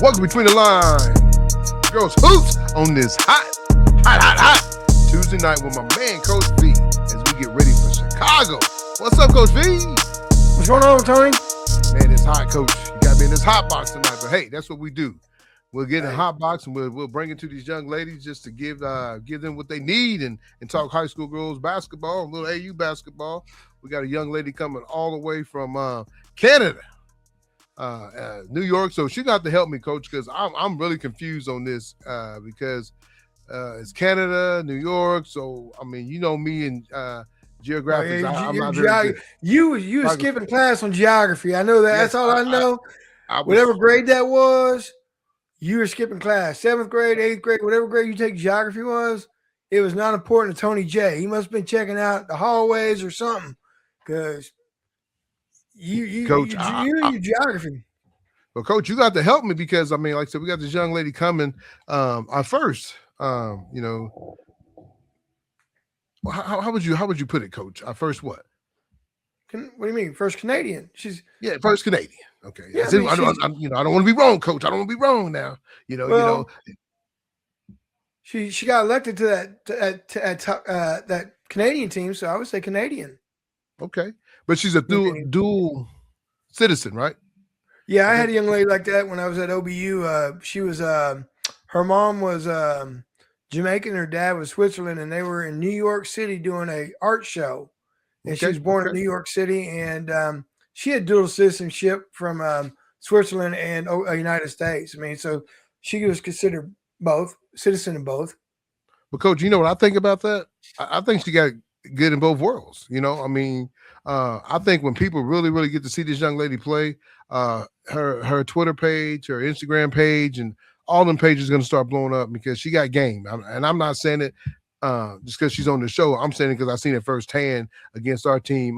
Welcome Between the Lines. Girls hoops on this hot Tuesday night with my man, Coach Vick, as we get ready for Chicago. What's up, Coach V? What's going on, Tony? Man, it's hot, Coach. You got me in this hot box tonight, but hey, that's what we do. We'll get in a hot box and we'll bring it to these young ladies just to give them what they need and talk high school girls basketball, a little AU basketball. We got a young lady coming all the way from Canada. New York, so she got to help me, Coach, because I'm really confused on this because it's Canada, New York. So I mean, you know me and geographics. I'm not very good. You were skipping class on geography. I know that. Yes, that's all I know. Whatever grade that was, you were skipping class. 7th grade, 8th grade, whatever grade you take geography was, it was not important to Tony J. He must have been checking out the hallways or something because. Coach, you geography. Well, Coach, you got to help me because I mean, like I said, we got this young lady coming. Our first, how would you put it, Coach? Our first what? What do you mean? First Canadian? She's first Canadian. Okay. Yeah, I don't want to be wrong, Coach. I don't want to be wrong now. She got elected to that Canadian team, so I would say Canadian. Okay. But she's a dual citizen, right? Yeah, I had a young lady like that when I was at OBU. She was her mom was Jamaican, her dad was Switzerland, and they were in New York City doing a art show. And she was born in New York City, and she had dual citizenship from Switzerland and United States. I mean, so she was considered both citizen in both. But Coach, you know what I think about that? I think she got good in both worlds. You know, I mean. I think when people really, really get to see this young lady play, her Twitter page, her Instagram page, and all them pages are going to start blowing up because she got game. And I'm not saying it just because she's on the show. I'm saying it because I've seen it firsthand against our team.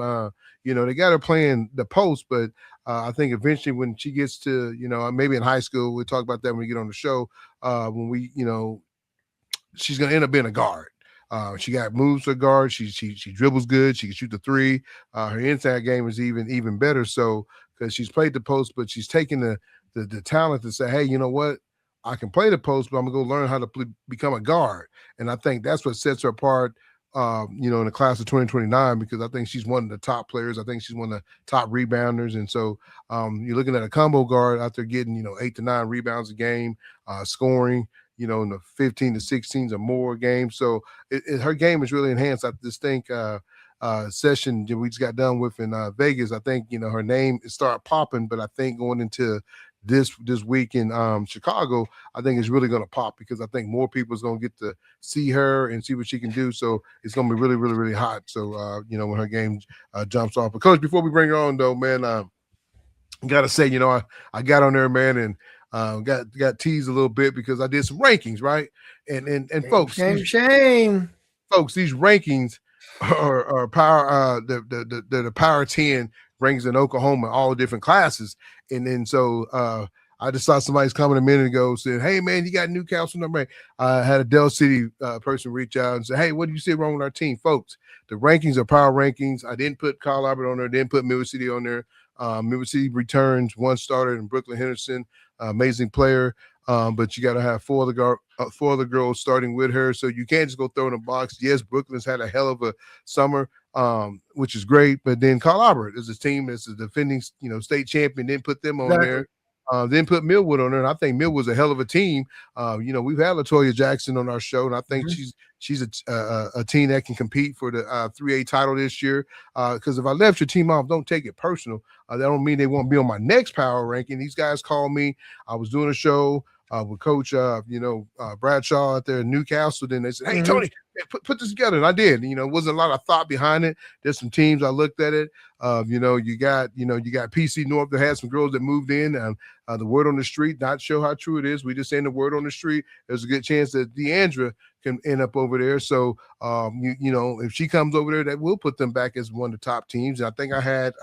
They got her playing the post, but I think eventually when she gets to, maybe in high school, we'll talk about that when we get on the show, she's going to end up being a guard. She got moves to guard. She dribbles good. She can shoot the three. Her inside game is even better. So because she's played the post, but she's taken the talent to say, hey, you know what? I can play the post, but I'm gonna go learn how to become a guard. And I think that's what sets her apart. In the class of 2029, because I think she's one of the top players. I think she's one of the top rebounders. And so you're looking at a combo guard out there getting 8 to 9 rebounds a game, scoring. In the 15 to 16s or more games. So her game is really enhanced. I just think session that we just got done with in Vegas, I think, her name started popping, but I think going into this week in Chicago, I think it's really going to pop because I think more people is going to get to see her and see what she can do. So it's going to be really, really, really hot. So, when her game jumps off. But Coach, before we bring her on though, man, I got to say, I got on there, man, and got teased a little bit because I did some rankings, right? And folks, shame. Folks, these rankings are power. The Power 10 rankings in Oklahoma, all different classes, and then so I just saw somebody's comment a minute ago saying, "Hey man, you got Newcastle number 8." I had a Del City person reach out and say, "Hey, what do you see wrong with our team, folks? The rankings are power rankings. I didn't put Carl Albert on there. Didn't put Midwest City on there. Midwest City returns one starter in Brooklyn Henderson." Amazing player, but you got to have four of the girls starting with her, so you can't just go throw in a box. Yes, Brooklyn's had a hell of a summer, which is great, but then Carl Albert is a team that's a defending, state champion. Didn't put them on there. Then put Millwood on there, and I think Millwood's a hell of a team. We've had LaToya Jackson on our show, and I think she's a team that can compete for the 3A title this year. Because if I left your team off, don't take it personal. That don't mean they won't be on my next power ranking. These guys called me. I was doing a show with Coach, Bradshaw out there in Newcastle. Then they said, "Hey, Tony, put this together," and I did. It wasn't a lot of thought behind it. There's some teams I looked at it. You got PC North that had some girls that moved in. The word on the street, not sure how true it is. We just saying the word on the street. There's a good chance that Deandra can end up over there. So, if she comes over there, that will put them back as one of the top teams. And I think I had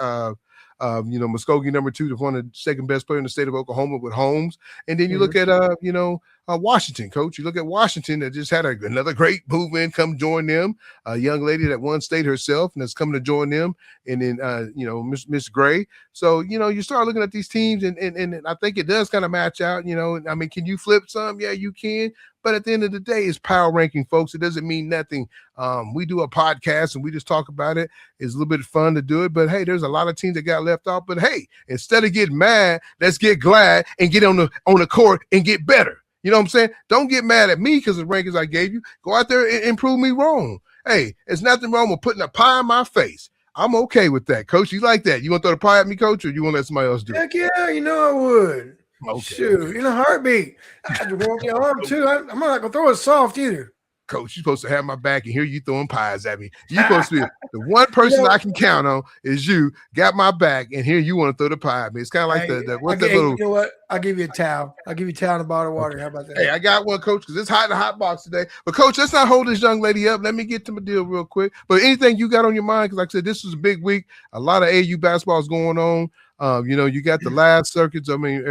Muskogee number 2, the one of the second best player in the state of Oklahoma with Holmes. And then you look at Washington, Coach. You look at Washington that just had another great move in, come join them. A young lady that won state herself and that's coming to join them. And then Miss Gray. So you start looking at these teams, and I think it does kind of match out. I mean, can you flip some? Yeah, you can. But at the end of the day, it's power ranking, folks. It doesn't mean nothing. We do a podcast and we just talk about it. It's a little bit fun to do it. But hey, there's a lot of teams that got left off. But hey, instead of getting mad, let's get glad and get on the court and get better. You know what I'm saying? Don't get mad at me because of the rankings I gave you. Go out there and prove me wrong. Hey, there's nothing wrong with putting a pie in my face. I'm okay with that, Coach. You like that? You want to throw the pie at me, Coach, or you want to let somebody else do it? Heck yeah, I would. Okay. Shoot, in a heartbeat. I had to walk your arm too. I'm not gonna throw it soft either. Coach, you're supposed to have my back and hear you throwing pies at me. You're supposed to be the one person I can count on is you. Got my back, and here you want to throw the pie at me. It's kind of like you know what? I'll give you a towel. I'll give you a towel and a bottle of water. How about that? Hey, I got one, Coach, because it's hot in the hot box today. But Coach, let's not hold this young lady up. Let me get to my deal real quick. But anything you got on your mind? Because like I said, this was a big week. A lot of AU basketball is going on. You got the last circuits. I mean,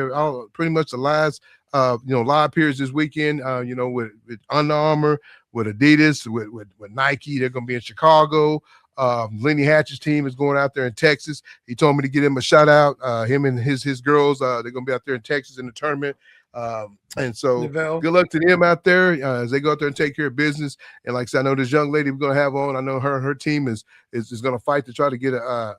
pretty much the last live periods this weekend. With Under Armour, with Adidas, with Nike. They're going to be in Chicago. Lenny Hatch's team is going out there in Texas. He told me to give him a shout out. Him and his girls, they're going to be out there in Texas in the tournament. And so good luck to them out there as they go out there and take care of business. And like I said, I know this young lady we're going to have on. I know her team is going to fight to try to get a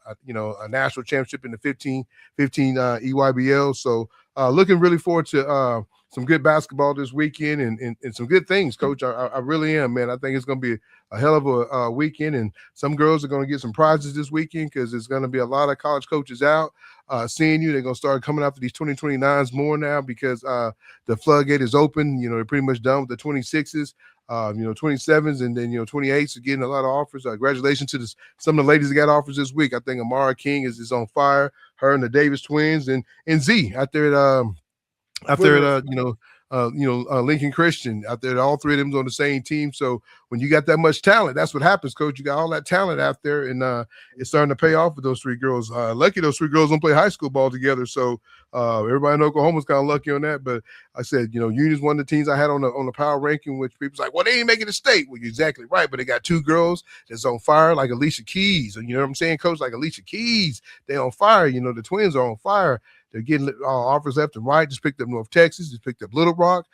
national championship in the 15 EYBL. So looking really forward to some good basketball this weekend and some good things, Coach. I really am, man. I think it's going to be a hell of a weekend, and some girls are going to get some prizes this weekend because there's going to be a lot of college coaches out seeing you. They're going to start coming after these 2029s more now because the floodgate is open. They're pretty much done with the 26s. 27s and then 28s are getting a lot of offers. Congratulations to some of the ladies that got offers this week. I think Amara King is on fire. Her and the Davis twins and Z out there at Lincoln Christian out there. All three of them on the same team. So when you got that much talent, that's what happens, Coach. You got all that talent out there, and it's starting to pay off with those three girls. Lucky those three girls don't play high school ball together. So everybody in Oklahoma is kind of lucky on that. But I said, Union's one of the teams I had on the power ranking, which people's like, well, they ain't making the state. Well, you're exactly right. But they got two girls that's on fire, like Alicia Keys. You know what I'm saying, Coach? Like Alicia Keys, they on fire. The twins are on fire. They're getting offers left and right. Just picked up North Texas. Just picked up Little Rock.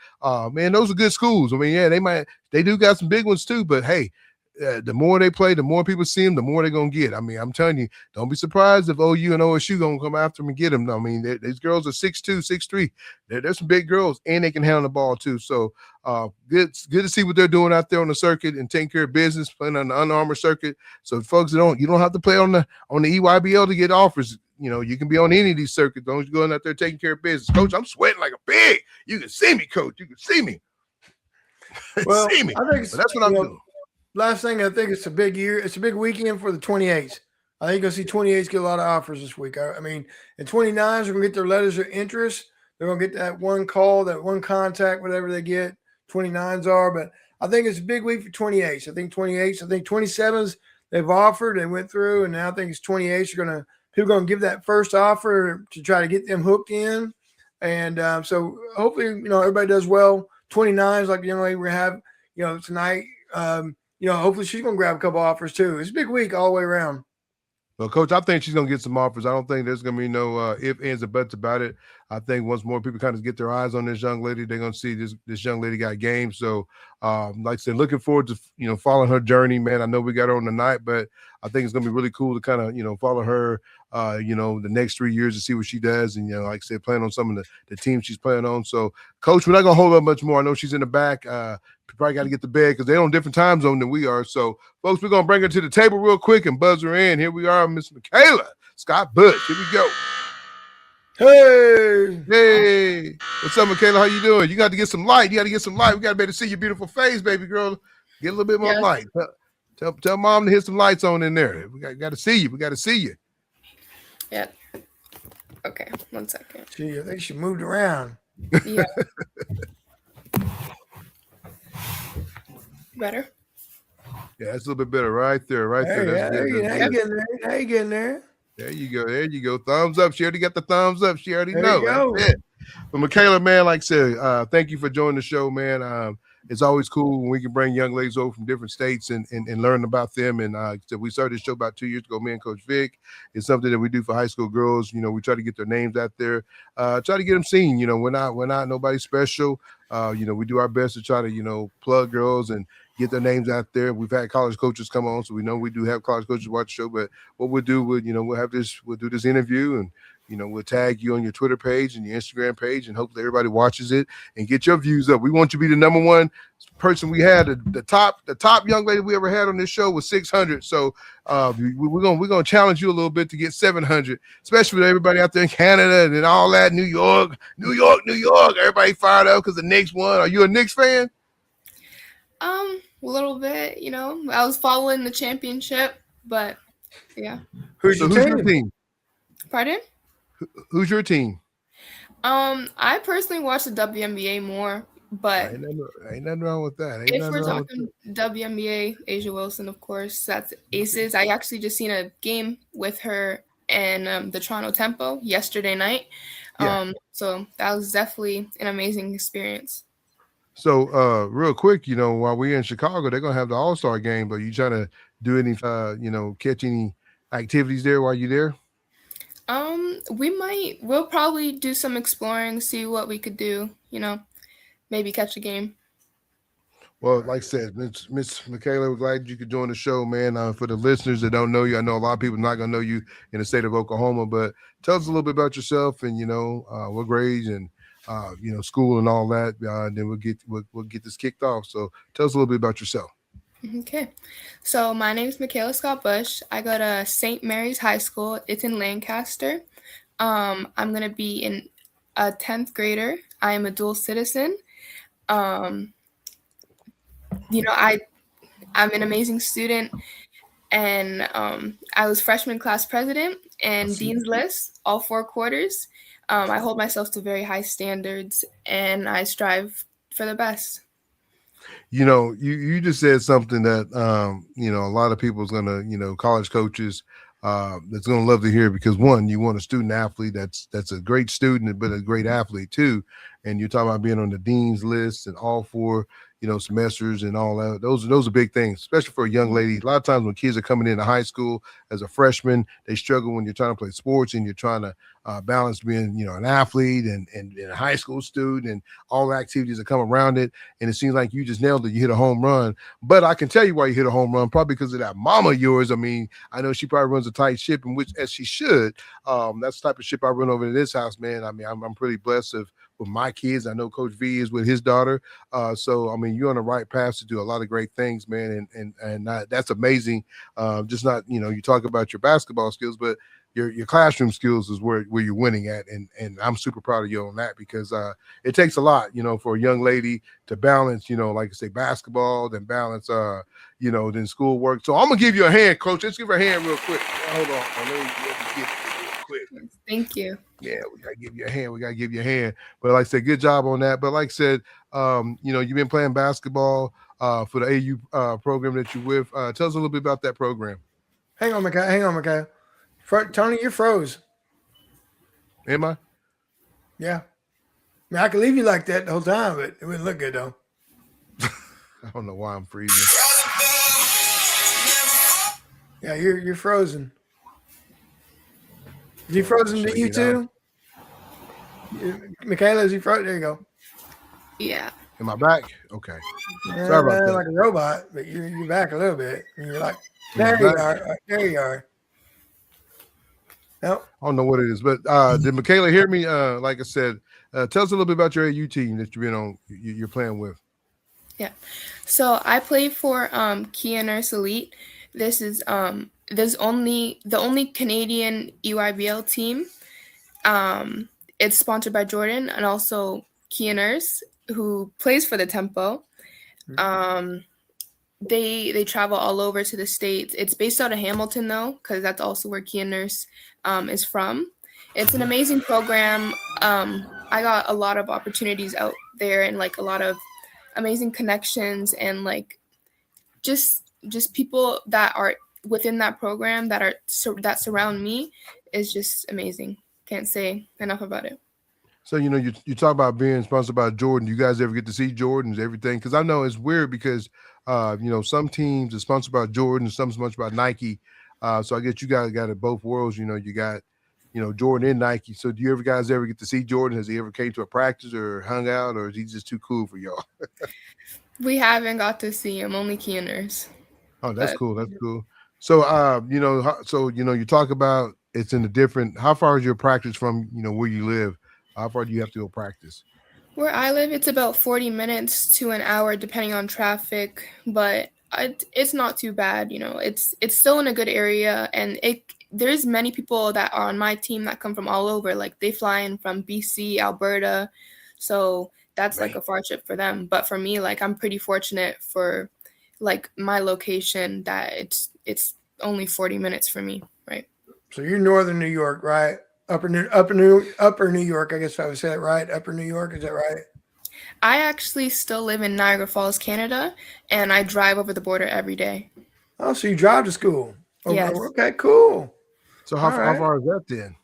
Man, those are good schools. I mean, yeah, they do got some big ones too. But hey, the more they play, the more people see them, the more they're gonna get. I mean, I'm telling you, don't be surprised if OU and OSU gonna come after them and get them. I mean, these girls are 6'2", 6'3". They're some big girls, and they can handle the ball too. So good to see what they're doing out there on the circuit and taking care of business, playing on the Under Armour circuit. So folks, you don't have to play on the EYBL to get offers. You can be on any of these circuits. Don't you go out there taking care of business. Coach, I'm sweating like a pig. You can see me, Coach. You can see me. Well, see me. I think that's what I'm doing. Last thing, I think it's a big year. It's a big weekend for the 28s. I think you'll see 28s get a lot of offers this week. I mean, and 29s are going to get their letters of interest. They're going to get that one call, that one contact, whatever they get. 29s are. But I think it's a big week for 28s. I think 27s, they've offered. They went through, and now I think it's 28s are going to – people are going to give that first offer to try to get them hooked in. And so hopefully, everybody does well. 29s, like the young lady we have, tonight. Hopefully she's going to grab a couple offers too. It's a big week all the way around. Well, Coach, I think she's going to get some offers. I don't think there's going to be no ifs, ands, or buts about it. I think once more people kind of get their eyes on this young lady, they're going to see this young lady got game. So, like I said, looking forward to, following her journey, man. I know we got her on tonight, but I think it's going to be really cool to kind of, follow her, the next 3 years to see what she does. And, like I said, playing on some of the teams she's playing on. So, Coach, we're not going to hold up much more. I know she's in the back. Probably got to get to bed because they're on different time zone than we are. So, folks, we're going to bring her to the table real quick and buzz her in. Here we are, Miss Makayla Scott-Bush. Here we go. Hey. What's up, Makayla? How you doing? You got to get some light. We got to be able to see your beautiful face, baby girl. Get a little bit more light. Tell mom to hit some lights on in there. We got to see you. We got to see you. Yeah. Okay. 1 second. Gee, I think she moved around. Yeah. Better? Yeah, that's a little bit better right there. Right there. That's good. How you getting there? There you go. There you go. Thumbs up. She already got the thumbs up. She already There know. you go. That's it. But Makayla, man, like I said, thank you for joining the show, man. It's always cool when we can bring young ladies over from different states and learn about them. And so we started this show about 2 years ago, me and Coach Vick. It's something that we do for high school girls. You know, we try to get their names out there, try to get them seen. You know, we're not nobody special. You know, we do our best to try to, you know, plug girls and get their names out there. We've had college coaches come on, so we know we do have college coaches watch the show. But what we'll do, we'll do this interview and, you know, we'll tag you on your Twitter page and your Instagram page, and hopefully everybody watches it and get your views up. We want you to be the number one person we had. The top young lady we ever had on this show was 600. So we're gonna challenge you a little bit to get 700, especially with everybody out there in Canada and all that. New York. Everybody fired up because the Knicks won. Are you a Knicks fan? A little bit. You know, I was following the championship, but yeah. Who's your team? Pardon? Who's your team? I personally watch the WNBA more, but ain't nothing wrong with that. If we're talking WNBA, Asia Wilson, of course, that's Aces. I actually just seen a game with her and the Toronto Tempo yesterday night. So that was definitely an amazing experience. So real quick, you know, while we're in Chicago, they're gonna have the All-Star game. Are you trying to do any catch any activities there while you're there? We'll probably do some exploring, see what we could do, you know, maybe catch a game. Well, like I said, Miss Makayla, we're glad you could join the show, man. For the listeners that don't know you, I know a lot of people are not going to know you in the state of Oklahoma, but tell us a little bit about yourself and, you know, what grades and, you know, school and all that. Then we'll get this kicked off. So tell us a little bit about yourself. Okay. So my name is Michaela Scott-Bush. I go to St. Mary's High School. It's in Lancaster. I'm going to be a 10th grader. I am a dual citizen. You know, I'm an amazing student, and I was freshman class president and dean's list all 4 quarters. I hold myself to very high standards, and I strive for the best. You know, you just said something that, you know, a lot of people is going to, you know, college coaches that's going to love to hear, because one, you want a student athlete that's a great student, but a great athlete too. And you're talking about being on the dean's list and all 4, you know, semesters and all that. Those are big things, especially for a young lady. A lot of times when kids are coming into high school as a freshman, they struggle when you're trying to play sports and you're trying to balance being, you know, an athlete and a high school student and all the activities that come around it. And it seems like you just nailed it. You hit a home run. But I can tell you why you hit a home run, probably because of that mama of yours. I mean, I know she probably runs a tight ship, in which, as she should. That's the type of ship I run over in this house, man. I mean, I'm pretty blessed with my kids. I know Coach V is with his daughter. So, I mean, you're on the right path to do a lot of great things, man. And that's amazing. Just not, you know, you talk about your basketball skills, but your classroom skills is where you're winning at. And I'm super proud of you on that, because it takes a lot, you know, for a young lady to balance, you know, like I say, basketball, then balance, you know, then schoolwork. So I'm going to give you a hand, Coach. Let's give her a hand real quick. Hold on. Let me get it real quick. Thank you. Yeah, we got to give you a hand. But like I said, good job on that. But like I said, you know, you've been playing basketball for the AU program that you're with. Tell us a little bit about that program. Hang on, Makayla. Tony, you froze. Am I? Yeah. I mean, I could leave you like that the whole time, but it wouldn't look good, though. I don't know why I'm freezing. Yeah, you're frozen. Is he frozen to you too? Makayla, is he frozen? There you go. Yeah. Am I back? Okay. Yeah, sorry about that. Like a robot, but you're back a little bit. And you're like, there you are. There you are. Nope. I don't know what it is, but did Makayla hear me? Like I said, tell us a little bit about your AU team that you're playing with. Yeah. So I play for Kia Nurse Elite. This is the only Canadian EYBL team. It's sponsored by Jordan and also Kia Nurse, who plays for the Tempo. They travel all over to the States. It's based out of Hamilton, though, because that's also where Kia Nurse is from. It's an amazing program. I got a lot of opportunities out there and like a lot of amazing connections and like just people that are within that program that surround me is just amazing. Can't say enough about it. So, you talk about being sponsored by Jordan. You guys ever get to see Jordans, everything? Because I know it's weird because, some teams are sponsored by Jordan, some sponsored by Nike. So I guess you guys got it both worlds. You got, Jordan and Nike. So do you guys ever get to see Jordan? Has he ever came to a practice or hung out, or is he just too cool for y'all? We haven't got to see him, only Keeners. Oh, that's cool. That's cool. So, you talk about it's in the different. How far is your practice from where you live? How far do you have to go practice? Where I live, it's about 40 minutes to an hour, depending on traffic, but it's not too bad. It's still in a good area, and there's many people that are on my team that come from all over. Like they fly in from BC, Alberta, so that's like a far trip for them. But for me, like I'm pretty fortunate for like my location that it's only 40 minutes for me, right? So you're northern New York, right? Upper New York, I guess I would say that right. Upper New York, is that right? I actually still live in Niagara Falls, Canada, and I drive over the border every day. Oh, so you drive to school? Yes. Okay, cool. So how far is that then?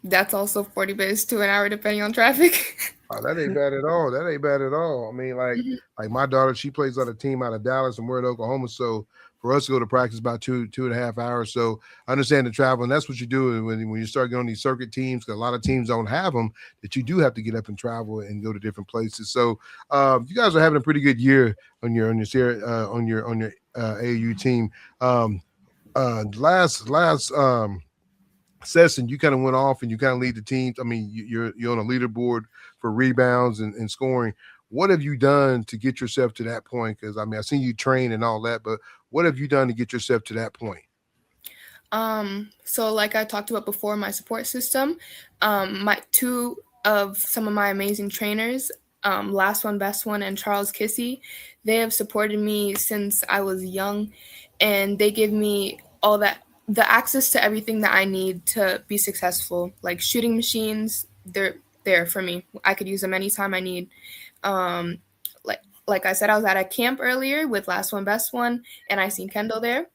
That's also 40 minutes to an hour, depending on traffic. Oh, that ain't bad at all. That ain't bad at all. I mean, like my daughter, she plays on a team out of Dallas, and we're in Oklahoma. So for us to go to practice about 2.5 hours. So I understand the travel, and that's what you do when you start going on these circuit teams. Because a lot of teams don't have them. That you do have to get up and travel and go to different places. So you guys are having a pretty good year on your AAU team. Last session, you kind of went off and you kind of lead the team. I mean, you're on a leaderboard for rebounds and scoring. What have you done to get yourself to that point? Because I mean, I've seen you train and all that, but what have you done to get yourself to that point? So like I talked about before, my support system, my two of some of my amazing trainers, Last One, Best One, and Charles Kissy, they have supported me since I was young, and they give me all the access to everything that I need to be successful. Like shooting machines, they're there for me. I could use them anytime I need. Like I said, I was at a camp earlier with Last One, Best One, and I seen Kendall there.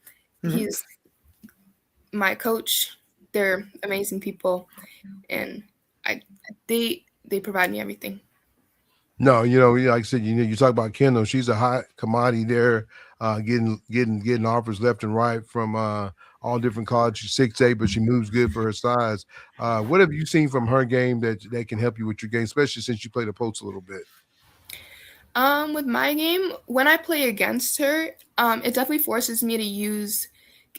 Mm-hmm. He's my coach. They're amazing people, and they provide me everything. No, like I said, you talk about Kendall. She's a hot commodity there, getting offers left and right from all different colleges. 6'8", but she moves good for her size. What have you seen from her game that can help you with your game, especially since you play the post a little bit? With my game, when I play against her, it definitely forces me to use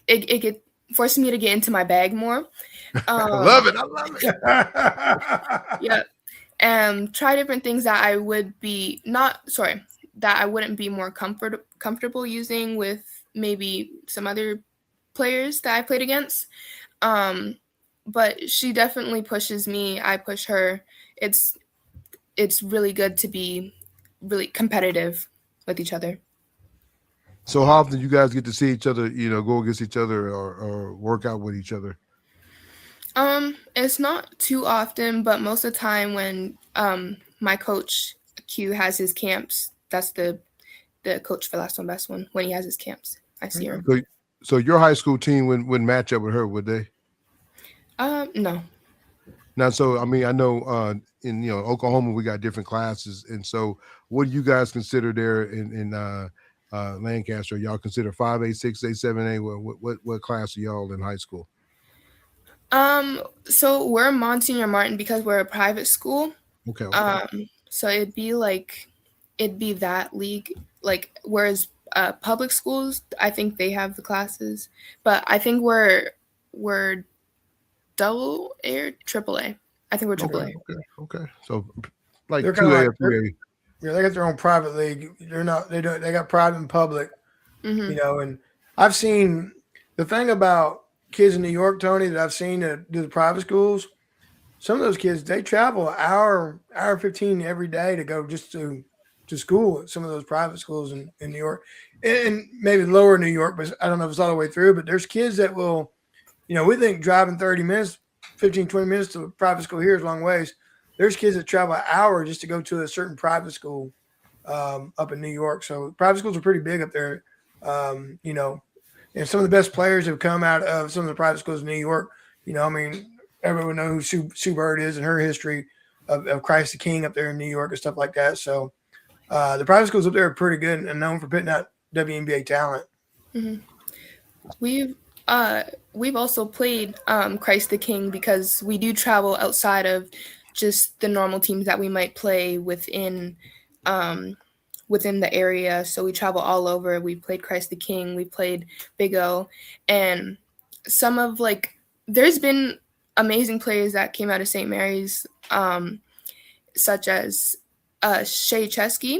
it forces me to get into my bag more. I love it. Yeah. Try different things that I would be that I wouldn't be more comfortable using with maybe some other players that I played against. But she definitely pushes me. I push her. It's really good to be really competitive with each other. So how often do you guys get to see each other, go against each other or work out with each other? It's not too often, but most of the time when my coach Q has his camps, that's the coach for Last One, Best One. When he has his camps, I see her. So your high school team wouldn't match up with her, would they? No. Now, so I mean, I know in Oklahoma we got different classes, and so what do you guys consider there in Lancaster? Y'all consider 5A, 6A, 7A? What class are y'all in high school? So we're Monsignor Martin because we're a private school. Okay. So it'd be that league, like whereas public schools, I think they have the classes, but I think we're double A or triple A. I think we're triple A. Okay. So like 2A or 3A. Yeah, they got their own private league. They got private and public. Mm-hmm. And I've seen the thing about kids in New York, Tony, that I've seen that do the private schools. Some of those kids, they travel an hour 15 every day to go just to school at some of those private schools in New York, and maybe lower New York, but I don't know if it's all the way through. But there's kids that will, we think driving 30 minutes, 15, 20 minutes to a private school here is a long ways. There's kids that travel an hour just to go to a certain private school up in New York. So private schools are pretty big up there. And some of the best players have come out of some of the private schools in New York. You know, I mean, everyone knows who Sue Bird is and her history of Christ the King up there in New York and stuff like that. So the private schools up there are pretty good and known for putting out WNBA talent. Mm-hmm. We've also played Christ the King because we do travel outside of just the normal teams that we might play within the area. So we travel all over. We played Christ the King. We played Big O, and some of there's been amazing players that came out of St. Mary's, such as Shay Chesky,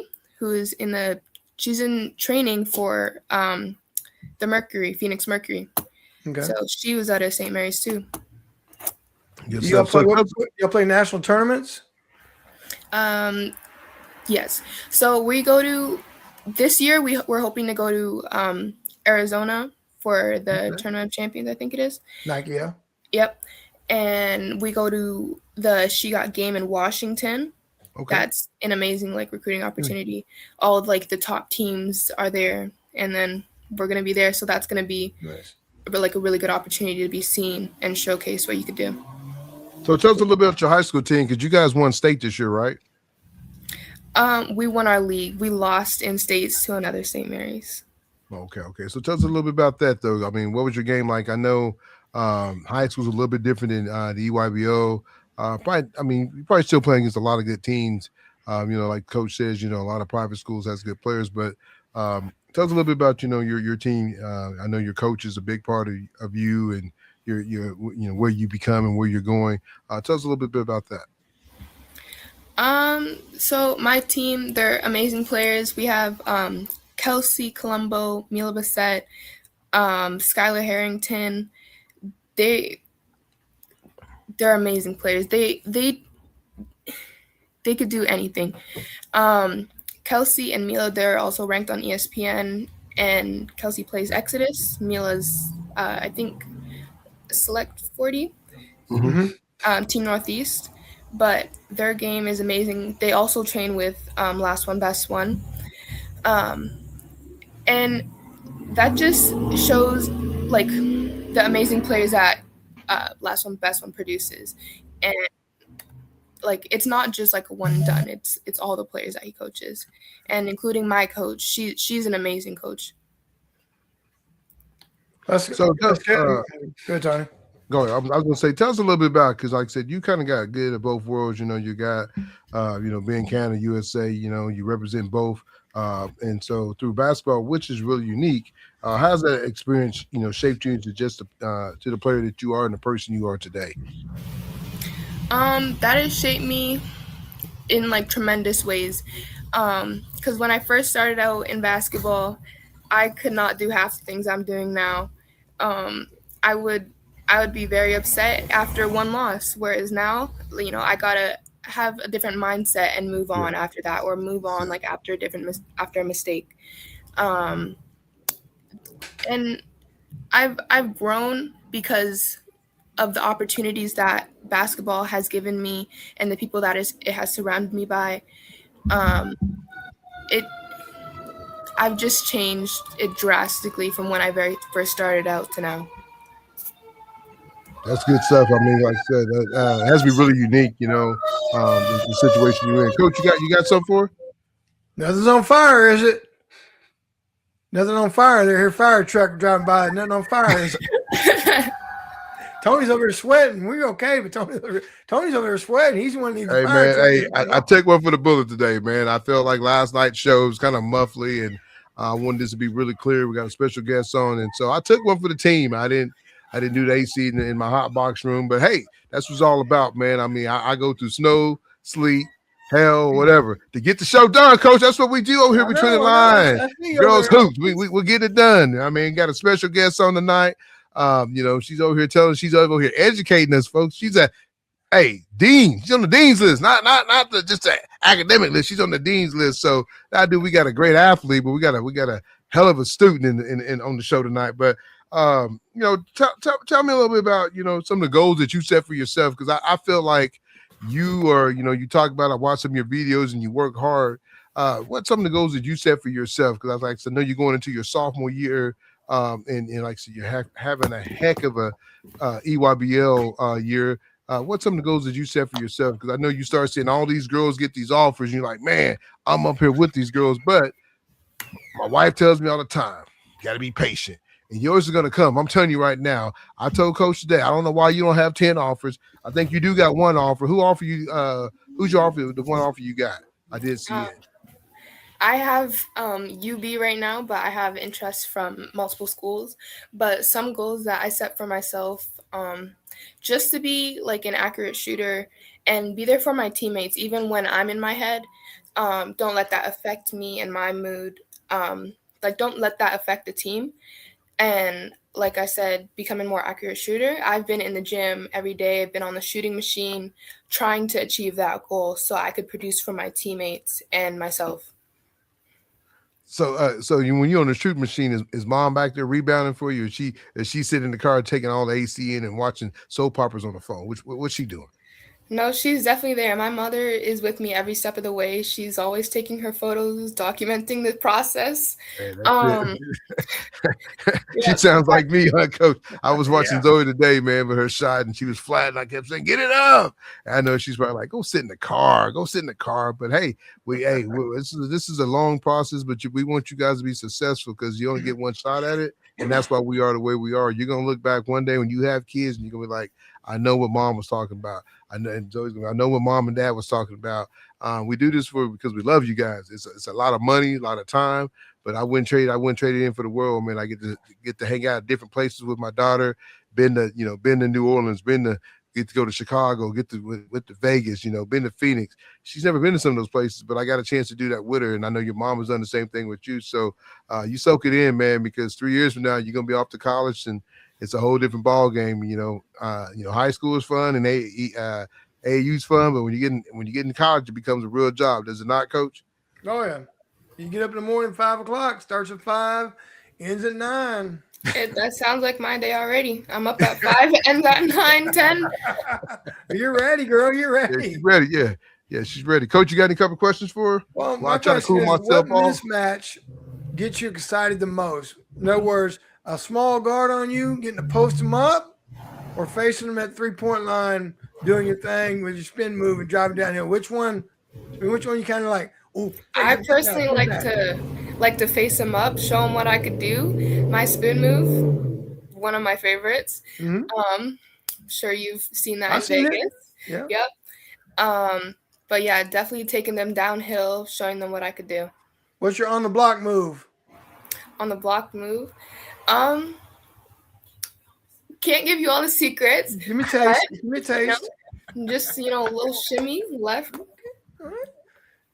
she's in training for the Phoenix Mercury. Okay. So she was out of St. Mary's too. Y'all play national tournaments? Yes. So we go to this year. We're hoping to go to Arizona for the Tournament of Champions. I think it is. Nike, yeah. Yep. And we go to the She Got Game in Washington. Okay. That's an amazing recruiting opportunity. All of the top teams are there, and then we're gonna be there. So that's gonna be nice. A really good opportunity to be seen and showcase what you could do. So tell us a little bit about your high school team, because you guys won state this year, right? We won our league. We lost in states to another St. Mary's. Okay. So tell us a little bit about that, though. I mean, what was your game like? I know high school's a little bit different than the EYBO. You're probably still playing against a lot of good teams. Like Coach says, a lot of private schools has good players, but tell us a little bit about, your team. I know your coach is a big part of you and your where you become and where you're going. Tell us a little bit about that. So my team, they're amazing players. We have Kelsey Colombo, Mila Bassett, Skylar Harrington. They're amazing players. They could do anything. Kelsey and Mila, they're also ranked on ESPN, and Kelsey plays Exodus. Mila's, I think, Select 40, Team Northeast. But their game is amazing. They also train with Last One, Best One. And that just shows, the amazing players that Last One, Best One produces. And, it's not just, a one and done. It's all the players that he coaches. And including my coach. She's an amazing coach. So good, Tony. Go ahead. I was going to say, tell us a little bit about, because like I said, you kind of got good at both worlds. You got, being Canada, USA, you represent both. And so through basketball, which is really unique, how's that experience, shaped you into just to the player that you are and the person you are today? That has shaped me in tremendous ways. Because when I first started out in basketball, I could not do half the things I'm doing now. I would be very upset after one loss, whereas now, I gotta have a different mindset and move on after that, or move on after a mistake. And I've grown because of the opportunities that basketball has given me and the people that it has surrounded me by. I've just changed it drastically from when I very first started out to now. That's good stuff. I mean, like I said, it has to be really unique, the situation you're in. Coach, you got something for her? Nothing's on fire, is it? Nothing on fire. They're here, fire truck driving by. Nothing on fire, is it? Tony's over there sweating. We're okay, but Tony's over there sweating. He's the one that needs Hey, man, I took one for the bullet today, man. I felt like last night's show was kind of muffly, and I wanted this to be really clear. We got a special guest on, and so I took one for the team. I didn't do the AC in my hot box room, but hey, that's what it's all about, man. I mean, I go through snow, sleet, hell, whatever to get the show done, Coach. That's what we do over here between the lines. Girls hoops, we'll get it done. I mean, got a special guest on tonight. She's over here she's over here educating us, folks. She's dean. She's on the dean's list, not just the academic list. She's on the dean's list. So we got a great athlete, but we got a hell of a student in on the show tonight. But tell me a little bit about some of the goals that you set for yourself, because I feel like you are you talk about, I watch some of your videos and you work hard. What's some of the goals that you set for yourself? Because I know you're going into your sophomore year And like I said, you're having a heck of a EYBL year. What's some of the goals that you set for yourself? Because I know you start seeing all these girls get these offers, and you're like, man, I'm up here with these girls. But my wife tells me all the time, you got to be patient. And yours is going to come. I'm telling you right now. I told Coach today, I don't know why you don't have 10 offers. I think you do got one offer. Who offered you? Who's your offer? The one offer you got? I did see it. I have UB right now, but I have interest from multiple schools. But some goals that I set for myself, just to be like an accurate shooter and be there for my teammates, even when I'm in my head. Don't let that affect me and my mood. Don't let that affect the team. And like I said, becoming more accurate shooter. I've been in the gym every day. I've been on the shooting machine trying to achieve that goal so I could produce for my teammates and myself. So, when you're on the shooting machine, is mom back there rebounding for you? Is she sitting in the car taking all the AC in and watching soap operas on the phone? What's she doing? No, she's definitely there. My mother is with me every step of the way. She's always taking her photos, documenting the process. She sounds like me, huh, Coach? I was watching Zoe today, man, with her shot, and she was flat, and I kept saying, "Get it up!" And I know she's probably like, "Go sit in the car, go sit in the car." But hey, this is a long process, but we want you guys to be successful because you only get one shot at it, and that's why we are the way we are. You're gonna look back one day when you have kids, and you're gonna be like, "I know what mom was talking about." I know what mom and dad was talking about. We do this because we love you guys. It's a lot of money, a lot of time, but I wouldn't trade it in for the world, man. I get to hang out at different places with my daughter. Been to New Orleans, get to go to Chicago, with to Vegas, been to Phoenix. She's never been to some of those places, but I got a chance to do that with her, and I know your mom has done the same thing with you. So you soak it in, man, because 3 years from now you're gonna be off to college and it's a whole different ball game. High school is fun and AAU's fun, but when you get in college, it becomes a real job. Does it not, Coach? Oh yeah. You get up in the morning, 5 o'clock, starts at 5, ends at 9. That sounds like my day already. I'm up at 5, ends at 9, 10. You're ready, girl. You're ready. Yeah, she's ready. Yeah, she's ready. Coach, you got any couple questions for her? Well, my question is, what mismatch gets you excited the most? In other words, a small guard on you, getting to post them up, or facing them at 3-point line, doing your thing with your spin move and driving downhill. Which one you kind of like? Ooh, I personally like to face them up, show them what I could do. My spin move, one of my favorites. Mm-hmm. I'm sure you've seen that in Vegas. Yeah. Yep. But yeah, definitely taking them downhill, showing them what I could do. What's your on the block move? On the block move, can't give you all the secrets. Give me a taste. Just a little shimmy left. Okay. All right.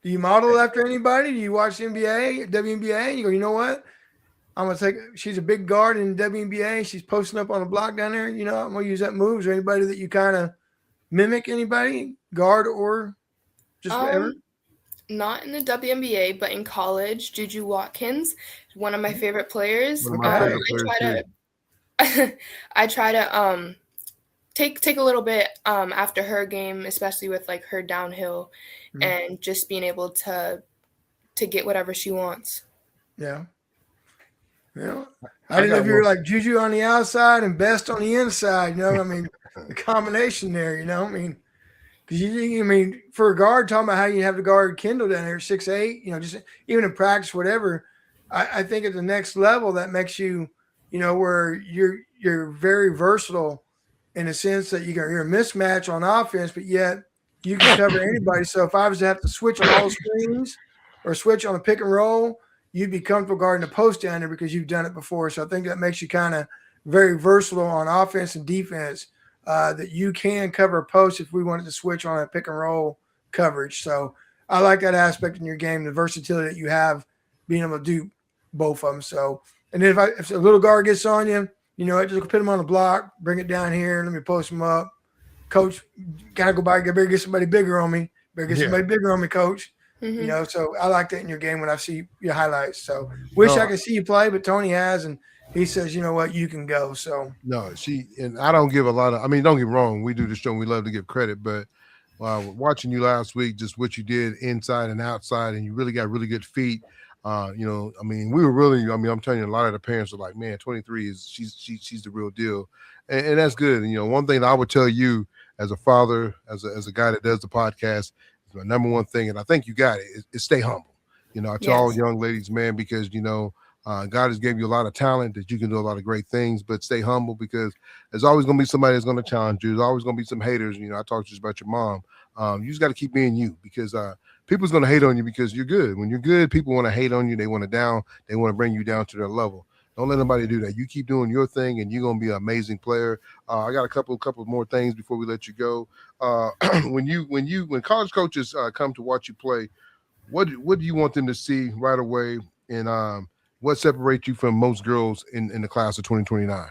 Do you model after anybody? Do you watch NBA, WNBA? You go, you know what? I'm gonna take. She's a big guard in WNBA. She's posting up on the block down there. I'm gonna use that move. Is there anybody that you kind of mimic? Anybody, guard or just whatever? Not in the WNBA, but in college, Juju Watkins, one of my favorite players. I try to take a little bit after her game, especially with like her downhill, and just being able to get whatever she wants. Yeah. I didn't know if you were like Juju on the outside and Best on the inside. The combination there. Because for a guard, talking about how you have to guard Kendall down there, 6'8", just even in practice, whatever. I think at the next level that makes you, where you're very versatile in a sense that you're a mismatch on offense, but yet you can cover anybody. So if I was to have to switch on all screens or switch on a pick and roll, you'd be comfortable guarding the post down there because you've done it before. So I think that makes you kind of very versatile on offense and defense, that you can cover a post if we wanted to switch on a pick and roll coverage. So I like that aspect in your game, the versatility that you have, being able to do both of them. So, and then if a little guard gets on you, just put him on the block, bring it down here, let me post him up. Coach, gotta go by, better get somebody bigger on me. Somebody bigger on me, Coach. Mm-hmm. So I like that in your game when I see your highlights. So wish I could see you play, but Tony has, and he says, you know what, you can go. So no, and I don't give a lot of. Don't get me wrong, we do the show and we love to give credit, but watching you last week, just what you did inside and outside, and you really got really good feet. I mean, we were really, I mean, I'm telling you, a lot of the parents are like, man, 23 is she's the real deal, and that's good. And, one thing that I would tell you as a father, as a guy that does the podcast, is my number one thing, and I think you got it, is stay humble. I tell all Yes. young ladies, man, because God has gave you a lot of talent that you can do a lot of great things, but stay humble because there's always going to be somebody that's going to challenge you. There's always going to be some haters. I talked just about your mom. You just got to keep being you because people's going to hate on you because you're good. When you're good, people want to hate on you. They want they want to bring you down to their level. Don't let nobody do that. You keep doing your thing, and you're going to be an amazing player. I got a couple more things before we let you go. When college coaches come to watch you play, what do you want them to see right away? And what separates you from most girls in the class of 2029?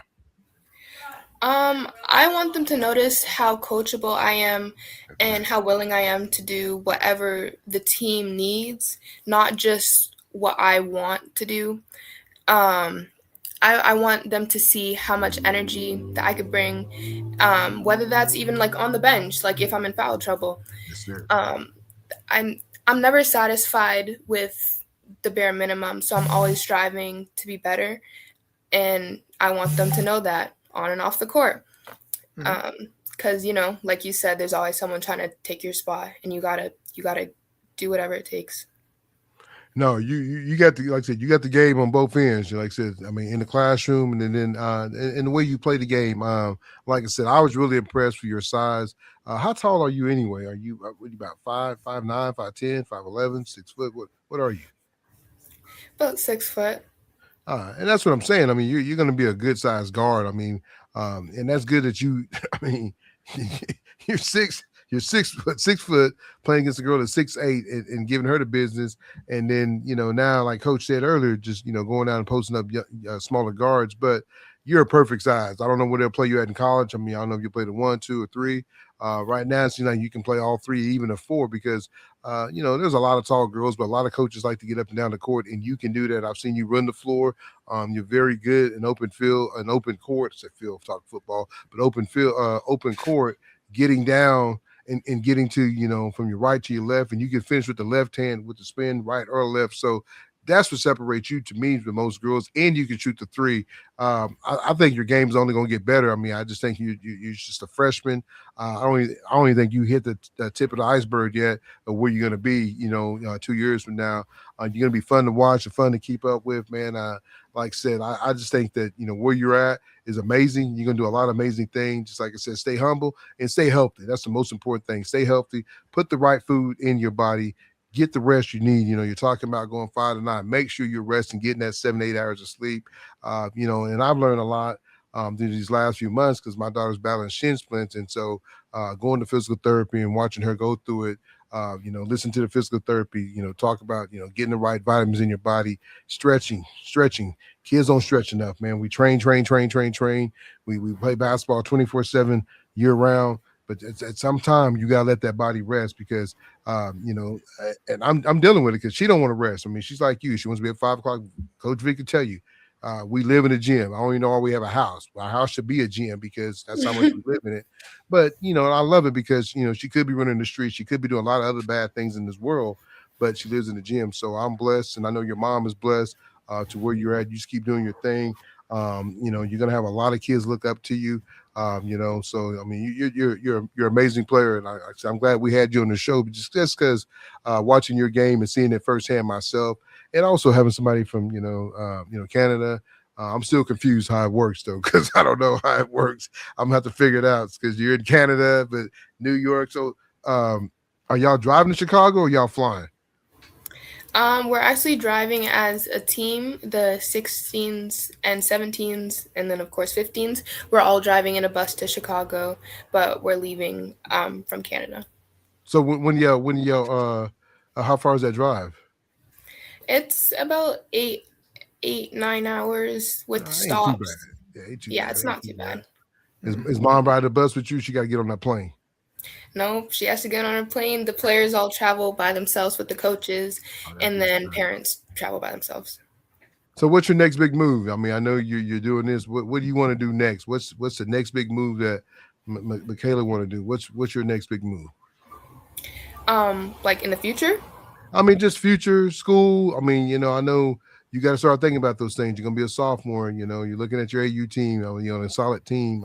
I want them to notice how coachable I am and how willing I am to do whatever the team needs, not just what I want to do. Um, I want them to see how much energy that I could bring, whether that's even like on the bench, like if I'm in foul trouble. Yes, sir. Um, I'm never satisfied with the bare minimum, so I'm always striving to be better, and I want them to know that on and off the court. Because like you said, there's always someone trying to take your spot, and you gotta do whatever it takes. No, you got the like I said, you got the game on both ends. Like I said, I mean, in the classroom and then in the way you play the game. Like I said, I was really impressed with your size. How tall are you anyway? Are you what are you about 5'9", 5'10", 5'11", 6 foot? What are you? About 6 foot. And that's what I'm saying. I mean, you're going to be a good sized guard. I mean, and that's good that you. I mean, you're six. You're 6 foot, 6 foot, playing against a girl that's 6'8", and giving her the business. And then now, like Coach said earlier, just going down and posting up smaller guards. But you're a perfect size. I don't know where they'll play you at in college. I mean, I don't know if you play the 1, 2, or 3. Right now, it seems like you can play all 3, even a 4, because there's a lot of tall girls, but a lot of coaches like to get up and down the court, and you can do that. I've seen you run the floor. You're very good in open field, an open court. It's a field talk football, but open field, open court, getting down and getting to from your right to your left, and you can finish with the left hand with the spin, right or left. So that's what separates you to me from most girls, and you can shoot the 3. I think your game's only going to get better. I mean, I just think you're just a freshman. I don't even think you hit the tip of the iceberg yet of where you're going to be. 2 years from now, you're going to be fun to watch and fun to keep up with, man. Like I said, I just think that where you're at is amazing. You're going to do a lot of amazing things. Just like I said, stay humble and stay healthy. That's the most important thing. Stay healthy. Put the right food in your body. Get the rest you need. You're talking about going 5 to 9. Make sure you're resting, getting that 7 to 8 hours of sleep. And I've learned a lot through these last few months because my daughter's battling shin splints, and so going to physical therapy and watching her go through it. Listen to the physical therapy. Talk about getting the right vitamins in your body, stretching. Kids don't stretch enough, man. We train. We play basketball 24/7 year round. But at some time you gotta let that body rest because and I'm dealing with it because she don't want to rest. I mean, she's like you. She wants to be at 5 o'clock. Coach Vick can tell you. We live in a gym. I don't even know why we have a house. Our house should be a gym because that's how much we live in it. But I love it because she could be running the streets. She could be doing a lot of other bad things in this world, but she lives in the gym. So I'm blessed, and I know your mom is blessed to where you're at. You just keep doing your thing. You're gonna have a lot of kids look up to you. So I mean, you're an amazing player, and I'm glad we had you on the show. But just because watching your game and seeing it firsthand myself, and also having somebody from Canada. I'm still confused how it works though, because I don't know how it works. I'm gonna have to figure it out because you're in Canada, but New York. So, are y'all driving to Chicago or y'all flying? We're actually driving as a team, the 16s and 17s, and then of course 15s. We're all driving in a bus to Chicago, but we're leaving from Canada. So how far is that drive? It's about 9 hours with Ain't too bad. stops. Ain't too Yeah, bad. it's not too bad. Is mom riding the bus with you? She got to get on that plane. No, she has to get on a plane. The players all travel by themselves with the coaches, and then parents travel by themselves. So what's your next big move? I mean, I know you're doing this. What do you want to do next? What's the next big move that Makayla want to do? What's your next big move? Like in the future? I mean, just future school. I mean, I know you got to start thinking about those things. You're gonna be a sophomore, and you're looking at your AU team. A solid team.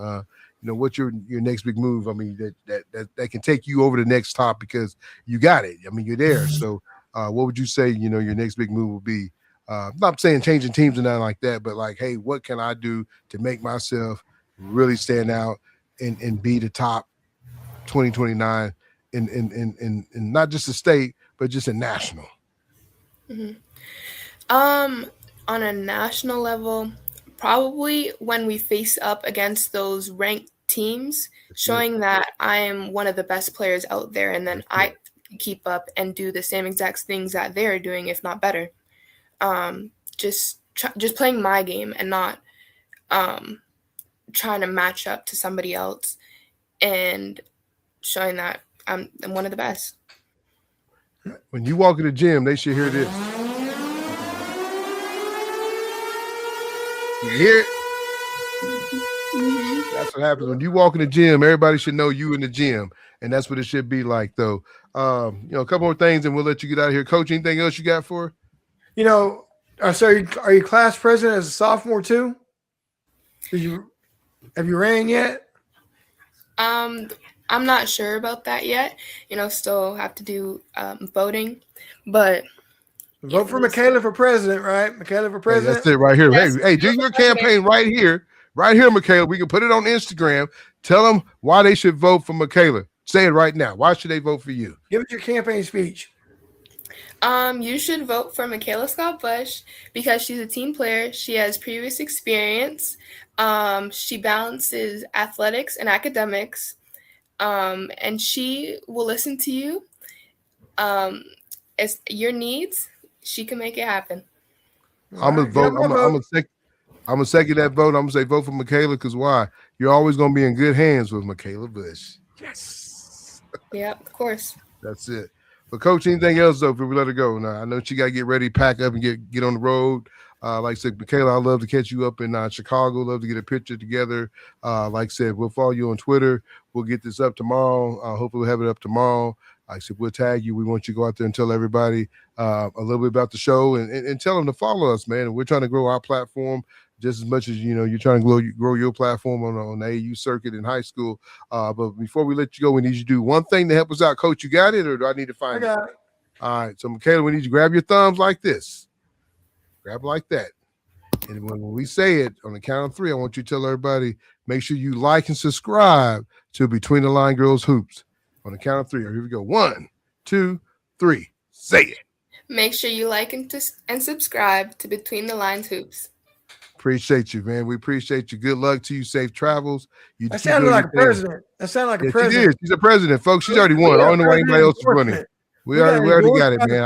What's your next big move? I mean, that can take you over the next top because you got it. I mean, you're there. So, what would you say? Your next big move will be. Not saying changing teams or nothing like that, but like, hey, what can I do to make myself really stand out and be the top 2029 in not just the state, but just a national. Mm-hmm. On a national level, probably when we face up against those ranked teams, showing that I am one of the best players out there, and then I keep up and do the same exact things that they're doing, if not better. Just playing my game and not trying to match up to somebody else, and showing that I'm one of the best. When you walk in the gym, they should hear this. You hear it? That's what happens when you walk in the gym. Everybody should know you in the gym, and that's what it should be like, though. A couple more things, and we'll let you get out of here. Coach, anything else you got for? So are you class president as a sophomore too? Have you ran yet? I'm not sure about that yet. Still have to do voting, but vote for Michaela for president, right? Michaela for president. Hey, that's it right here. Yes. Hey, do your campaign right here, Michaela. We can put it on Instagram. Tell them why they should vote for Michaela. Say it right now. Why should they vote for you? Give us your campaign speech. You should vote for Michaela Scott-Bush because she's a team player. She has previous experience. She balances athletics and academics, and she will listen to you. It's your needs. She can make it happen. I'm gonna vote. I'm gonna second that vote. I'm gonna say vote for Michaela because why? You're always gonna be in good hands with Michaela Bush. Yes. Yeah, of course. That's it. But Coach, anything else though? If we let her go, now I know she got to get ready, pack up, and get on the road. Like I said, Michaela, I'd love to catch you up in Chicago. Love to get a picture together. Like I said, we'll follow you on Twitter. We'll get this up tomorrow. Hopefully, we'll have it up tomorrow. Like I said, we'll tag you. We want you to go out there and tell everybody a little bit about the show and tell them to follow us, man. We're trying to grow our platform just as much as you're trying to grow your platform on the AU circuit in high school. But before we let you go, we need you to do one thing to help us out. Coach, you got it, or do I need to find it? I got it. All right. So, Michaela, we need you to grab your thumbs like this. Grab like that. And when we say it on the count of 3, I want you to tell everybody, make sure you like and subscribe to Between the Line Girls Hoops. On the count of 3. Here we go. 1, 2, 3. Say it. Make sure you like and subscribe to Between the Lines Hoops. Appreciate you, man. We appreciate you. Good luck to you. Safe travels. That sounded like a president. That sounded like a president. She is. She's a president, folks. She's already won. I don't know why anybody else is running. We already got it, man.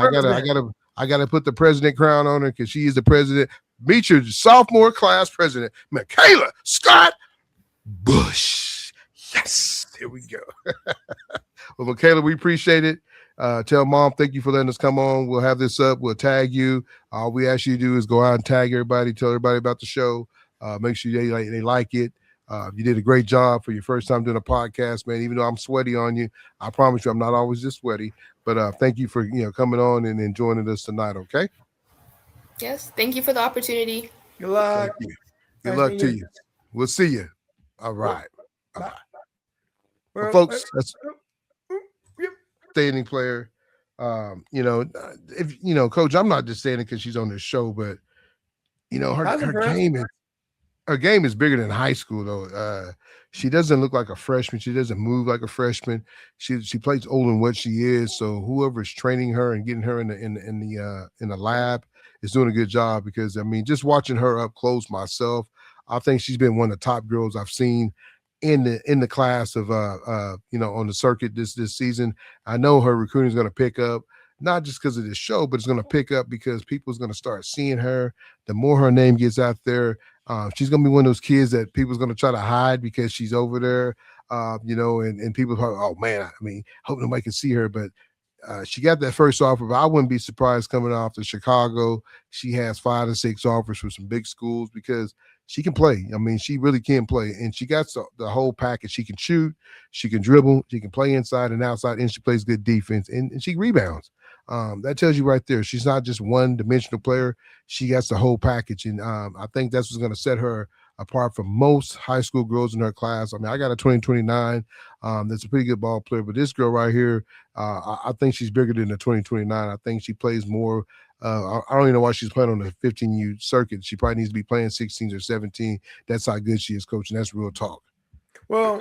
I gotta put the president crown on her because she is the president. Meet your sophomore class president, Makayla Scott-Bush. Yes, here we go. Well, Michaela, we appreciate it. Tell Mom thank you for letting us come on. We'll have this up. We'll tag you. All we ask you to do is go out and tag everybody. Tell everybody about the show. Make sure they like it. You did a great job for your first time doing a podcast, man. Even though I'm sweaty on you, I promise you I'm not always this sweaty. But thank you for coming on and joining us tonight. Okay. Yes, thank you for the opportunity. Good luck. Good luck to you. We'll see you. All right. Bye-bye. Well, folks, that's standing player. If Coach, I'm not just saying it because she's on this show, but her game is bigger than high school though. She doesn't look like a freshman. She doesn't move like a freshman. She plays older than what she is. So whoever is training her and getting her in the lab is doing a good job because just watching her up close myself, I think she's been one of the top girls I've seen in the class of on the circuit this season. I know her recruiting is going to pick up, not just because of this show, but it's going to pick up because people's going to start seeing her. The more her name gets out there, she's going to be one of those kids that people's going to try to hide because she's over there, and people are, oh man, hope nobody can see her, but she got that first offer, but I wouldn't be surprised coming off to Chicago. She has 5 to 6 offers from some big schools because she can play. She really can play, and she got the whole package. She can shoot, she can dribble, she can play inside and outside, and she plays good defense, and she rebounds. That tells you right there. She's not just one-dimensional player. She gets the whole package, and I think that's what's going to set her apart from most high school girls in her class. I mean, I got a 2029. That's a pretty good ball player, but this girl right here, I think she's bigger than the 2029. I think she plays more. I don't even know why she's playing on the 15U circuit. She probably needs to be playing 16s or 17. That's how good she is, coach, and that's real talk. Well,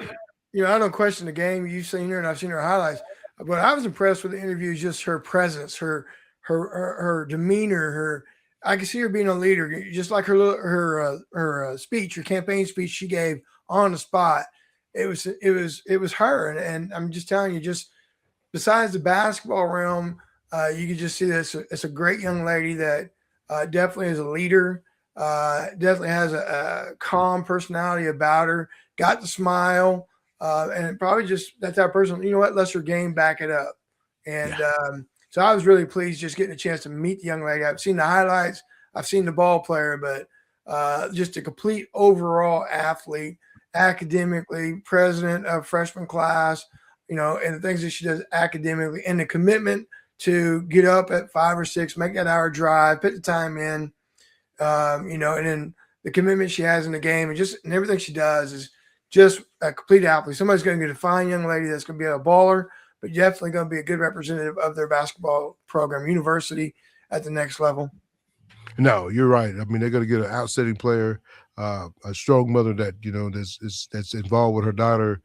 I don't question the game. You've seen her, and I've seen her highlights. But I was impressed with the interview, just her presence, her demeanor, I could see her being a leader, just like her speech, her campaign speech she gave on the spot. It was her, and I'm just telling you, just besides the basketball realm, you could just see this. It's a great young lady that definitely is a leader. Definitely has a calm personality about her. Got the smile. And probably just that type of person, lets her game back it up. And so I was really pleased just getting a chance to meet the young lady. I've seen the highlights, I've seen the ball player, but just a complete overall athlete, academically, president of freshman class, and the things that she does academically, and the commitment to get up at 5 or 6, make that hour drive, put the time in, and then the commitment she has in the game and everything she does is just a complete athlete. Somebody's going to get a fine young lady that's going to be a baller, but definitely going to be a good representative of their basketball program, university at the next level. No, you're right. I mean, they're going to get an outstanding player, a strong mother that, that's involved with her daughter,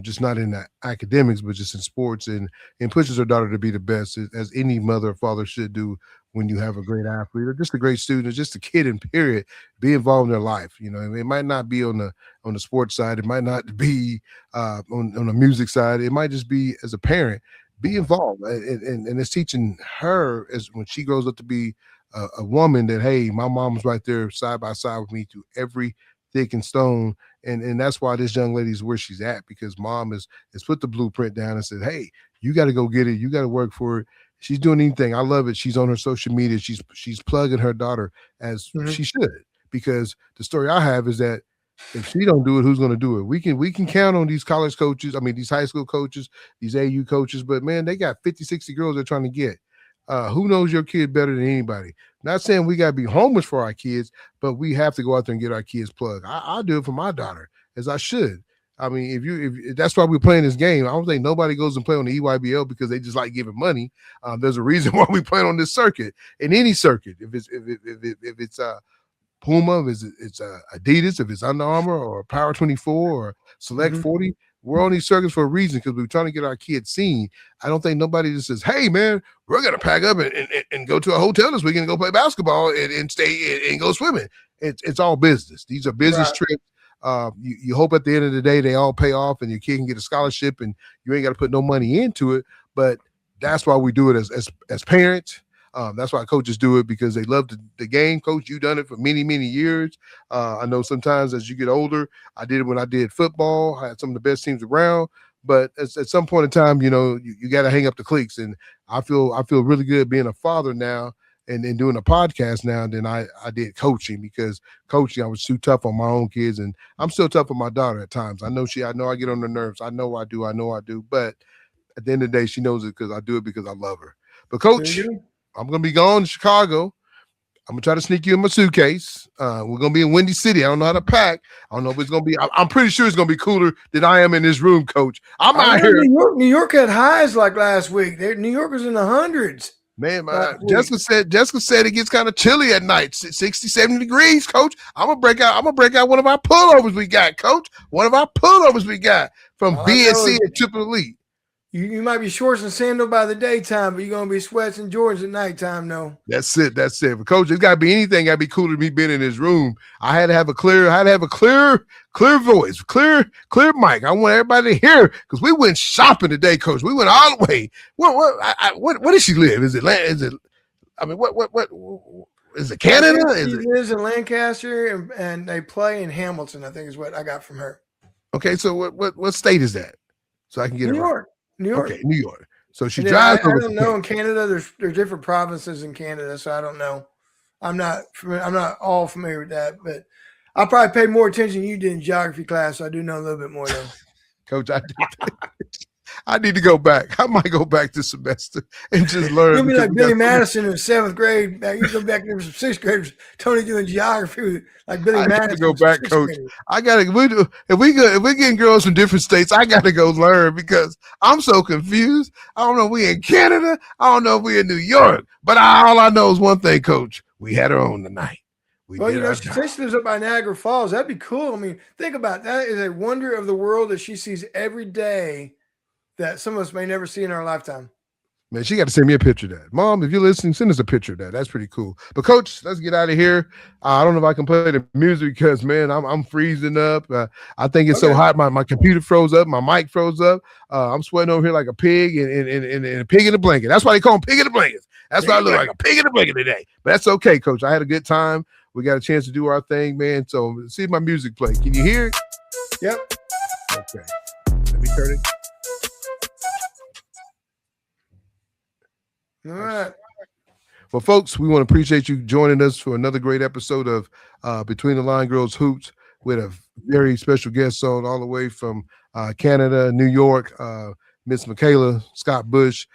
just not in the academics, but just in sports and pushes her daughter to be the best, as any mother or father should do when you have a great athlete or just a great student or just a kid in period, be involved in their life. It might not be on the sports side. It might not be on the music side. It might just be as a parent, be involved. And it's teaching her as when she grows up to be a woman that, hey, my mom's right there side by side with me through every thick and stone. And that's why this young lady's where she's at, because mom has put the blueprint down and said, hey, you got to go get it. You got to work for it. She's doing anything. I love it. She's on her social media. She's plugging her daughter as she should, because the story I have is that if she don't do it, who's going to do it? We can count on these college coaches. I mean, these high school coaches, these AU coaches, but man, they got 50, 60 girls they're trying to get. Who knows your kid better than anybody? Not saying we got to be homeless for our kids, but we have to go out there and get our kids plugged. I do it for my daughter, as I should. I mean, if that's why we're playing this game. I don't think nobody goes and play on the EYBL because they just like giving money. There's a reason why we play on this circuit, in any circuit. If it's Puma, if it's Adidas, if it's Under Armour or Power 24 or Select 40, we're on these circuits for a reason, because we're trying to get our kids seen. I don't think nobody just says, hey, man, we're going to pack up and go to a hotel this weekend and go play basketball and stay and go swimming. It's all business. These are business trips. You hope at the end of the day they all pay off and your kid can get a scholarship and you ain't got to put no money into it. But that's why we do it as parents. That's why coaches do it, because they love the game. Coach, you've done it for many, many years. I know sometimes as you get older, I did it when I did football. I had some of the best teams around. But at some point in time, you got to hang up the cleats. And I feel really good being a father now and doing a podcast now than I did coaching, because coaching, I was too tough on my own kids. And I'm still tough on my daughter at times. I know I get on her nerves. I know I do. But at the end of the day, she knows it because I do it because I love her. But Coach, I'm going to be gone to Chicago. I'm going to try to sneak you in my suitcase. We're going to be in Windy City. I don't know how to pack. I don't know if it's going to be – I'm pretty sure it's going to be cooler than I am in this room, Coach. I'm out here. New York had highs like last week. New York was in the hundreds. Man, Jessica said it gets kind of chilly at night, 60, 70 degrees, Coach. I'm going to break out one of our pullovers we got, Coach. One of our pullovers we got from BSC and Triple Elite. You might be shorts and sandal by the daytime, but you're gonna be sweats and Jordans at nighttime, though. That's it. But Coach, it's gotta be anything. Gotta be cooler than me being in this room. I had to have a clear voice, clear mic. I want everybody to hear, because we went shopping today, Coach. We went all the way. Where does she live? Is it? I mean, what is it? Canada? She lives in Lancaster, and they play in Hamilton, I think is what I got from her. Okay, so what state is that? So I can get New York. New York. Okay, New York. So she drives. I don't know. In Canada, there's different provinces in Canada, so I don't know. I'm not all familiar with that, but I probably paid more attention than you did in geography class. So I do know a little bit more, though. Coach, I do. I need to go back. I might go back this semester and just learn. You'll be because like we Billy got- Madison in 7th grade. You go back there with some 6th graders. Tony doing geography with, like Billy I Madison. gotta go with some back, 6th Coach. graders. I gotta. If we're getting girls from different states, I gotta go learn because I'm so confused. I don't know if we in Canada. I don't know if we in New York. But all I know is one thing, Coach. We had her on tonight. Well, you know, she says she lives up by Niagara Falls. That'd be cool. I mean, think about that. Is a wonder of the world that she sees every day that some of us may never see in our lifetime. Man, she got to send me a picture of that. Mom, if you're listening, send us a picture of that. That's pretty cool. But Coach, let's get out of here. I don't know if I can play the music because, man, I'm freezing up. I think it's so hot. My computer froze up. My mic froze up. I'm sweating over here like a pig and a pig in a blanket. That's why they call them pig in a blanket. That's why I look like a pig in a blanket today. But that's okay, Coach. I had a good time. We got a chance to do our thing, man. So see if my music play. Can you hear it? Yep. Okay. Let me turn it. All right. Well, folks, we want to appreciate you joining us for another great episode of Between the Line Girls Hoops with a very special guest on all the way from Canada, New York, Miss Makayla Scott-Bush.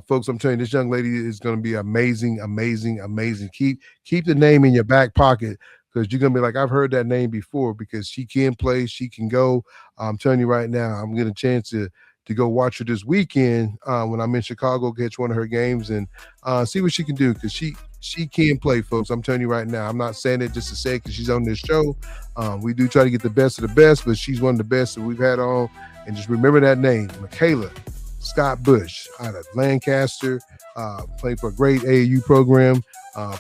Folks, I'm telling you, this young lady is going to be amazing, amazing, amazing. Keep the name in your back pocket because you're going to be like, I've heard that name before because she can play, she can go. I'm telling you right now, I'm getting a chance to go watch her this weekend when I'm in Chicago, catch one of her games and see what she can do because she can play, folks. I'm telling you right now. I'm not saying it just to say because she's on this show. We do try to get the best of the best, but she's one of the best that we've had on. And just remember that name, Makayla Scott-Bush out of Lancaster, played for a great AAU program,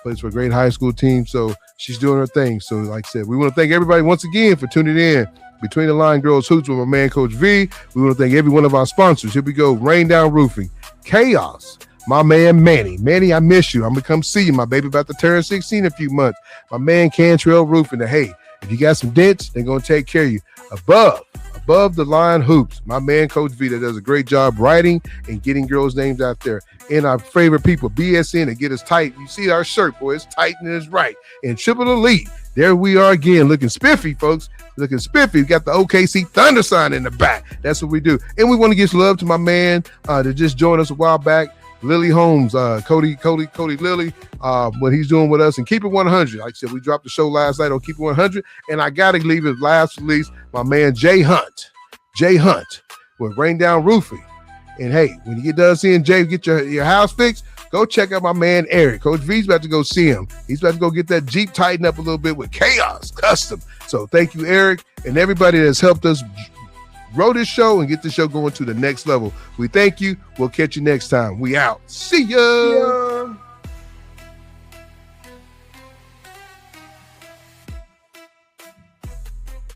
plays for a great high school team. So she's doing her thing. So like I said, we want to thank everybody once again for tuning in. Between the Line Girls Hoops with my man, Coach V. We want to thank every one of our sponsors. Here we go. Rain Down Roofing. Chaos. My man, Manny. Manny, I miss you. I'm going to come see you. My baby about to turn 16 in a few months. My man, Cantrell Roofing. Hey, if you got some dents, they're going to take care of you. Above the Line Hoops. My man, Coach V, that does a great job writing and getting girls' names out there. And our favorite people, BSN, and get us tight. You see our shirt, boy. It's tight and it's right. And Triple Elite. There we are again, looking spiffy, folks. Looking spiffy. We got the OKC Thunder sign in the back. That's what we do. And we want to give love to my man that just joined us a while back, Lily Holmes, Cody Lily, what he's doing with us. And Keep It 100. Like I said, we dropped the show last night on Keep It 100. And I got to leave it last release, my man, Jay Hunt with Rain Down Roofing. And hey, when you get done seeing Jay get your house fixed, go check out my man, Eric. Coach V's about to go see him. He's about to go get that Jeep tightened up a little bit with Chaos Custom. So thank you, Eric, and everybody that's helped us grow this show and get the show going to the next level. We thank you. We'll catch you next time. We out. See ya.